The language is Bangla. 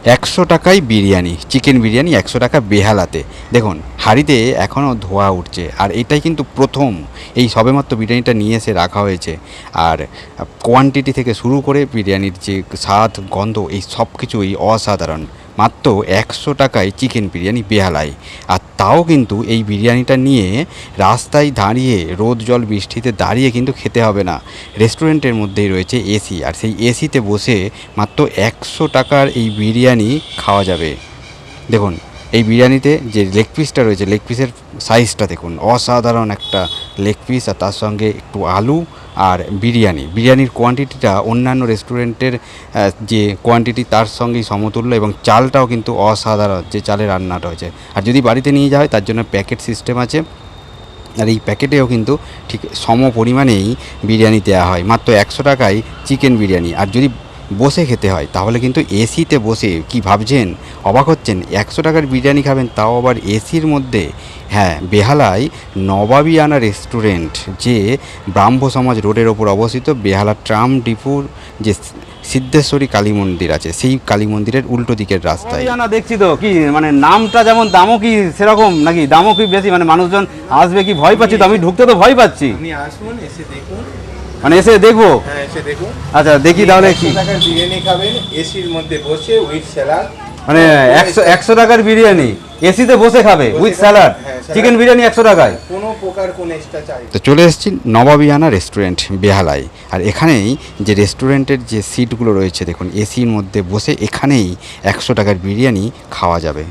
100 টাকায় বিরিয়ানি, চিকেন বিরিয়ানি 100 টাকা বেহালাতে। দেখুন হাঁড়িতে এখনও ধোঁয়া উঠছে, আর এটাই কিন্তু প্রথম, এই সবেমাত্র বিরিয়ানিটা নিয়ে এসে রাখা হয়েছে। আর কোয়ান্টিটি থেকে শুরু করে বিরিয়ানির যে স্বাদ গন্ধ এই সব কিছুই অসাধারণ। মাত্র 100 টাকায় চিকেন বিরিয়ানি বেহালায়। আর তাও কিন্তু এই বিরিয়ানিটা নিয়ে রাস্তায় দাঁড়িয়ে রোদ জল বৃষ্টিতে দাঁড়িয়ে কিন্তু খেতে হবে না। রেস্টুরেন্টের মধ্যেই রয়েছে এসি, আর সেই এসিতে বসে মাত্র 100 টাকার এই বিরিয়ানি খাওয়া যাবে। দেখুন এই বিরিয়ানিতে যে লেগ পিসটা রয়েছে, লেগ পিসের সাইজটা দেখুন, অসাধারণ একটা লেগ পিস, আর তার সঙ্গে একটু আলু আর বিরিয়ানির কোয়ান্টিটিটা অন্যান্য রেস্টুরেন্টের যে কোয়ান্টিটি তার সঙ্গেই সমতুল্য, এবং চালটাও কিন্তু অসাধারণ যে চালে রান্নাটা হয়েছে। আর যদি বাড়িতে নিয়ে যাওয়া হয় তার জন্য প্যাকেট সিস্টেম আছে, আর এই প্যাকেটেও কিন্তু ঠিক সম পরিমাণেই বিরিয়ানি দেওয়া হয়। মাত্র 100 টাকায় চিকেন বিরিয়ানি। আর যদি বসে খেতে হয় তাহলে কিন্তু এসিতে বসে, কি ভাবছেন, অবাক হচ্ছেন, 100 টাকার বিরিয়ানি খাবেন তাও আবার এসির মধ্যে। হ্যাঁ, বেহালায় নবাবিয়ানা রেস্টুরেন্ট, যে ব্রাহ্ম সমাজ রোডের ওপর অবস্থিত। বেহালা ট্রাম ডিপুর যে সিদ্ধেশ্বরী কালী মন্দির আছে, সেই কালী মন্দিরের উল্টো দিকের রাস্তায়। না দেখছি তো, কি মানে নামটা যেমন, দামও কি সেরকম নাকি? দামও কি বেশি? মানে মানুষজন আসবে কি? ভয় পাচ্ছি তো, আমি ঢুকতে তো ভয় পাচ্ছি। আপনি আসুন, এসে দেখুন। মানে এসে দেখবো? হ্যাঁ, এসে দেখুন। আচ্ছা দেখি তাহলে। কি 100 টাকার বিরিয়ানি খাবেন এসির মধ্যে বসে উইথ স্যালাড। মানে 100 টাকার বিরিয়ানি এসিতে বসে খাবে উইথ স্যালাড? চিকেন বিরিয়ানি 100 টাকায়? কোনো প্রকার কোনো এক্সট্রা চার্জ। তো চলে এসেছি নবাবিয়ানা রেস্টুরেন্ট বেহালায়। আর এখানেই যে রেস্টুরেন্টের যে সিটগুলো রয়েছে দেখুন, এসির মধ্যে বসে এখানেই 100 টাকার বিরিয়ানি খাওয়া যাবে।